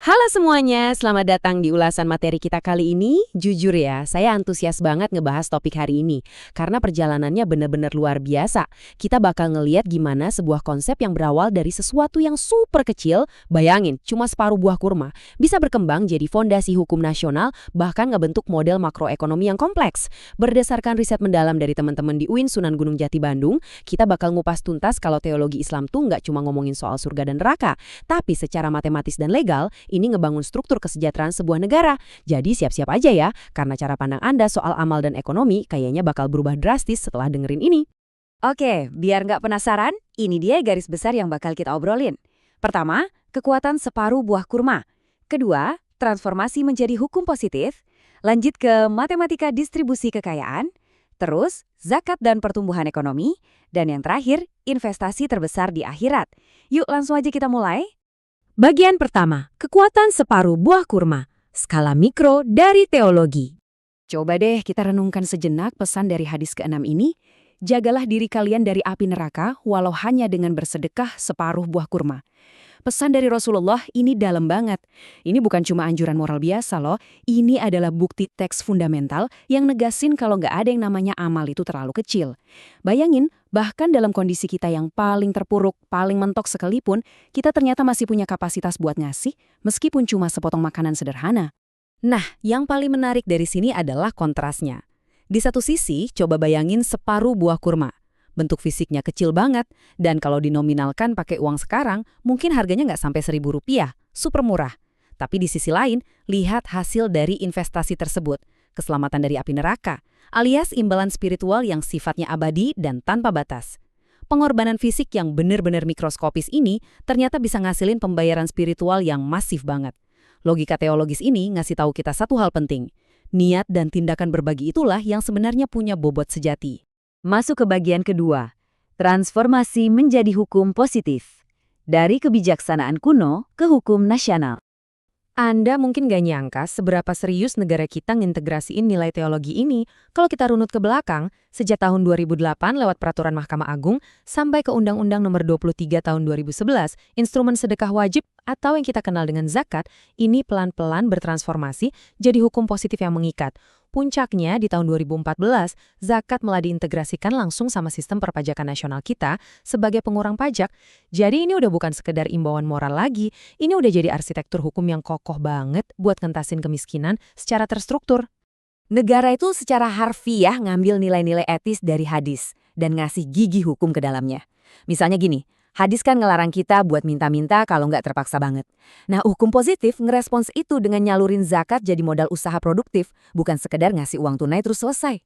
Halo semuanya, selamat datang di ulasan materi kita kali ini. Jujur ya, saya antusias banget ngebahas topik hari ini. Karena perjalanannya bener-bener luar biasa. Kita bakal ngeliat gimana sebuah konsep yang berawal dari sesuatu yang super kecil, bayangin, cuma separuh buah kurma, bisa berkembang jadi fondasi hukum nasional, bahkan ngebentuk model makroekonomi yang kompleks. Berdasarkan riset mendalam dari teman-teman di UIN Sunan Gunung Jati Bandung, kita bakal ngupas tuntas kalau teologi Islam tuh nggak cuma ngomongin soal surga dan neraka, tapi secara matematis dan legal, ini ngebangun struktur kesejahteraan sebuah negara. Jadi siap-siap aja ya, karena cara pandang Anda soal amal dan ekonomi kayaknya bakal berubah drastis setelah dengerin ini. Oke, biar nggak penasaran, ini dia garis besar yang bakal kita obrolin. Pertama, kekuatan separuh buah kurma. Kedua, transformasi menjadi hukum positif. Lanjut ke matematika distribusi kekayaan. Terus, zakat dan pertumbuhan ekonomi. Dan yang terakhir, investasi terbesar di akhirat. Yuk langsung aja kita mulai. Bagian pertama, kekuatan separuh buah kurma, skala mikro dari teologi. Coba deh kita renungkan sejenak pesan dari hadis ke-6 ini. Jagalah diri kalian dari api neraka walau hanya dengan bersedekah separuh buah kurma. Pesan dari Rasulullah ini dalam banget. Ini bukan cuma anjuran moral biasa loh, ini adalah bukti teks fundamental yang negasin kalau nggak ada yang namanya amal itu terlalu kecil. Bayangin, bahkan dalam kondisi kita yang paling terpuruk, paling mentok sekalipun, kita ternyata masih punya kapasitas buat ngasih, meskipun cuma sepotong makanan sederhana. Nah, yang paling menarik dari sini adalah kontrasnya. Di satu sisi, coba bayangin separuh buah kurma. Bentuk fisiknya kecil banget, dan kalau dinominalkan pakai uang sekarang, mungkin harganya nggak sampai Rp1.000, super murah. Tapi di sisi lain, lihat hasil dari investasi tersebut, keselamatan dari api neraka, alias imbalan spiritual yang sifatnya abadi dan tanpa batas. Pengorbanan fisik yang benar-benar mikroskopis ini ternyata bisa ngasilin pembayaran spiritual yang masif banget. Logika teologis ini ngasih tahu kita satu hal penting. Niat dan tindakan berbagi itulah yang sebenarnya punya bobot sejati. Masuk ke bagian kedua, transformasi menjadi hukum positif. Dari kebijaksanaan kuno ke hukum nasional. Anda mungkin gak nyangka seberapa serius negara kita ngintegrasiin nilai teologi ini kalau kita runut ke belakang, sejak tahun 2008 lewat Peraturan Mahkamah Agung sampai ke Undang-Undang Nomor 23 Tahun 2011, instrumen sedekah wajib atau yang kita kenal dengan zakat, ini pelan-pelan bertransformasi jadi hukum positif yang mengikat. Puncaknya di tahun 2014, zakat malah diintegrasikan langsung sama sistem perpajakan nasional kita sebagai pengurang pajak. Jadi ini udah bukan sekedar imbauan moral lagi, ini udah jadi arsitektur hukum yang kokoh banget buat ngentasin kemiskinan secara terstruktur. Negara itu secara harfiah ngambil nilai-nilai etis dari hadis dan ngasih gigi hukum ke dalamnya. Misalnya gini, hadis kan ngelarang kita buat minta-minta kalau nggak terpaksa banget. Nah, hukum positif ngerespons itu dengan nyalurin zakat jadi modal usaha produktif, bukan sekedar ngasih uang tunai terus selesai.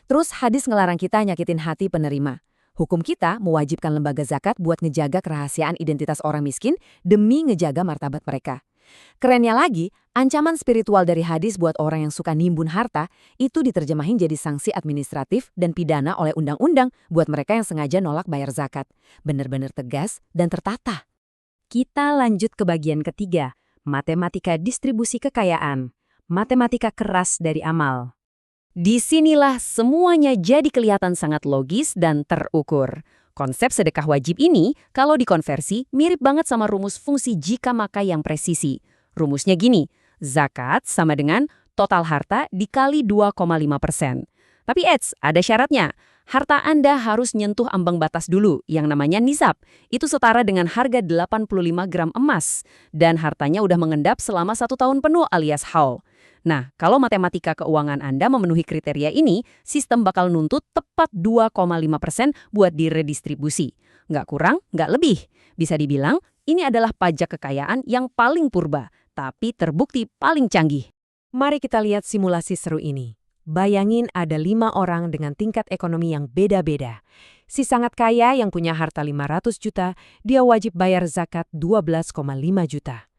Terus hadis ngelarang kita nyakitin hati penerima. Hukum kita mewajibkan lembaga zakat buat ngejaga kerahasiaan identitas orang miskin demi ngejaga martabat mereka. Kerennya lagi, ancaman spiritual dari hadis buat orang yang suka nimbun harta itu diterjemahin jadi sanksi administratif dan pidana oleh undang-undang buat mereka yang sengaja nolak bayar zakat. Bener-bener tegas dan tertata. Kita lanjut ke bagian ketiga, matematika distribusi kekayaan, matematika keras dari amal. Disinilah semuanya jadi kelihatan sangat logis dan terukur. Konsep sedekah wajib ini, kalau dikonversi, mirip banget sama rumus fungsi jika maka yang presisi. Rumusnya gini, zakat sama dengan total harta dikali 2,5%. Tapi ada syaratnya. Harta Anda harus nyentuh ambang batas dulu, yang namanya nisab. Itu setara dengan harga 85 gram emas. Dan hartanya udah mengendap selama 1 tahun penuh alias haul. Nah, kalau matematika keuangan Anda memenuhi kriteria ini, sistem bakal nuntut tepat 2,5% buat diredistribusi. Nggak kurang, nggak lebih. Bisa dibilang, ini adalah pajak kekayaan yang paling purba, tapi terbukti paling canggih. Mari kita lihat simulasi seru ini. Bayangin ada 5 orang dengan tingkat ekonomi yang beda-beda. Si sangat kaya yang punya harta 500 juta, dia wajib bayar zakat 12,5 juta.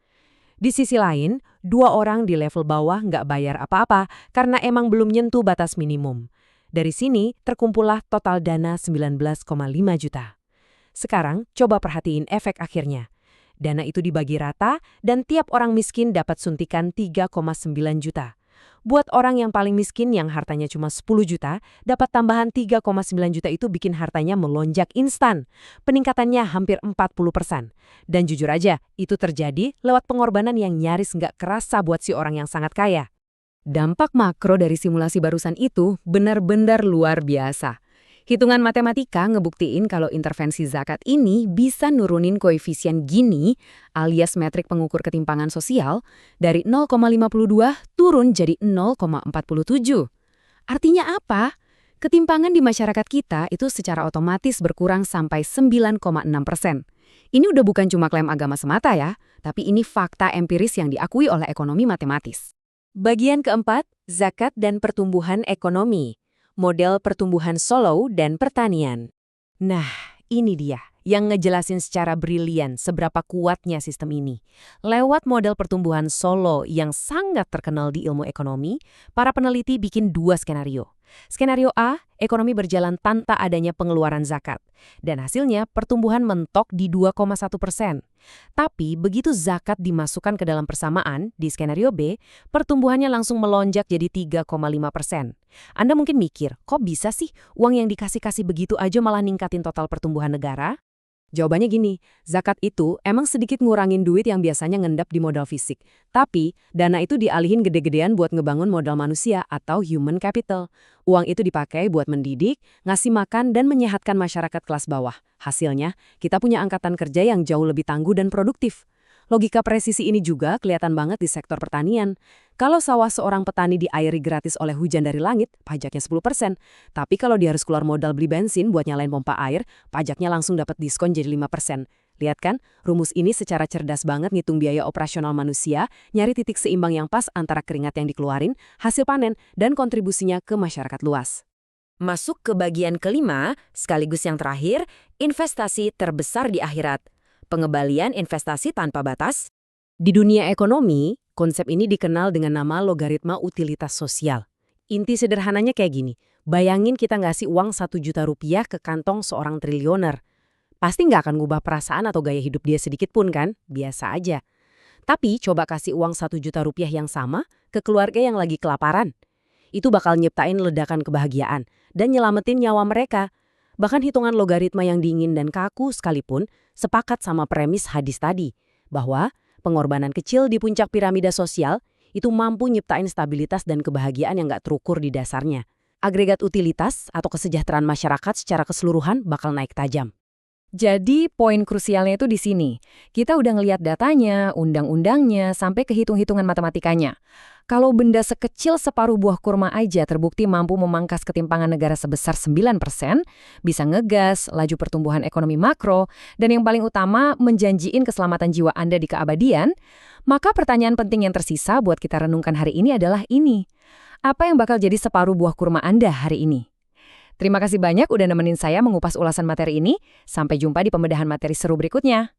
Di sisi lain, 2 orang di level bawah nggak bayar apa-apa karena emang belum nyentuh batas minimum. Dari sini terkumpullah total dana 19,5 juta. Sekarang coba perhatiin efek akhirnya. Dana itu dibagi rata dan tiap orang miskin dapat suntikan 3,9 juta. Buat orang yang paling miskin yang hartanya cuma 10 juta, dapat tambahan 3,9 juta itu bikin hartanya melonjak instan. Peningkatannya hampir 40%. Dan jujur aja, itu terjadi lewat pengorbanan yang nyaris nggak kerasa buat si orang yang sangat kaya. Dampak makro dari simulasi barusan itu benar-benar luar biasa. Hitungan matematika ngebuktiin kalau intervensi zakat ini bisa nurunin koefisien Gini alias metrik pengukur ketimpangan sosial dari 0,52 turun jadi 0,47. Artinya apa? Ketimpangan di masyarakat kita itu secara otomatis berkurang sampai 9,6%. Ini udah bukan cuma klaim agama semata ya, tapi ini fakta empiris yang diakui oleh ekonomi matematis. Bagian keempat, zakat dan pertumbuhan ekonomi. Model pertumbuhan Solow dan pertanian. Nah, ini dia yang ngejelasin secara brilian seberapa kuatnya sistem ini. Lewat model pertumbuhan Solow yang sangat terkenal di ilmu ekonomi, para peneliti bikin 2 skenario. Skenario A, ekonomi berjalan tanpa adanya pengeluaran zakat. Dan hasilnya pertumbuhan mentok di 2,1%. Tapi begitu zakat dimasukkan ke dalam persamaan, di skenario B, pertumbuhannya langsung melonjak jadi 3,5%. Anda mungkin mikir, kok bisa sih uang yang dikasih-kasih begitu aja malah ningkatin total pertumbuhan negara? Jawabannya gini, zakat itu emang sedikit ngurangin duit yang biasanya ngendap di modal fisik. Tapi, dana itu dialihin gede-gedean buat ngebangun modal manusia atau human capital. Uang itu dipakai buat mendidik, ngasih makan, dan menyehatkan masyarakat kelas bawah. Hasilnya, kita punya angkatan kerja yang jauh lebih tangguh dan produktif. Logika presisi ini juga kelihatan banget di sektor pertanian. Kalau sawah seorang petani diairi gratis oleh hujan dari langit, pajaknya 10%. Tapi kalau dia harus keluar modal beli bensin buat nyalain pompa air, pajaknya langsung dapat diskon jadi 5%. Lihat kan, rumus ini secara cerdas banget ngitung biaya operasional manusia, nyari titik seimbang yang pas antara keringat yang dikeluarin, hasil panen, dan kontribusinya ke masyarakat luas. Masuk ke bagian kelima, sekaligus yang terakhir, investasi terbesar di akhirat. Pengembalian investasi tanpa batas. Di dunia ekonomi, konsep ini dikenal dengan nama logaritma utilitas sosial. Inti sederhananya kayak gini, bayangin kita ngasih uang 1 juta rupiah ke kantong seorang triliuner. Pasti nggak akan ngubah perasaan atau gaya hidup dia sedikit pun kan? Biasa aja. Tapi coba kasih uang 1 juta rupiah yang sama ke keluarga yang lagi kelaparan. Itu bakal nyiptain ledakan kebahagiaan dan nyelamatin nyawa mereka. Bahkan hitungan logaritma yang dingin dan kaku sekalipun sepakat sama premis hadis tadi, bahwa pengorbanan kecil di puncak piramida sosial itu mampu nyiptain stabilitas dan kebahagiaan yang nggak terukur di dasarnya. Agregat utilitas atau kesejahteraan masyarakat secara keseluruhan bakal naik tajam. Jadi poin krusialnya itu di sini. Kita udah ngelihat datanya, undang-undangnya, sampai ke hitung-hitungan matematikanya. Kalau benda sekecil separuh buah kurma aja terbukti mampu memangkas ketimpangan negara sebesar 9%, bisa ngegas laju pertumbuhan ekonomi makro, dan yang paling utama menjanjiin keselamatan jiwa Anda di keabadian, maka pertanyaan penting yang tersisa buat kita renungkan hari ini adalah ini. Apa yang bakal jadi separuh buah kurma Anda hari ini? Terima kasih banyak udah nemenin saya mengupas ulasan materi ini. Sampai jumpa di pembedahan materi seru berikutnya.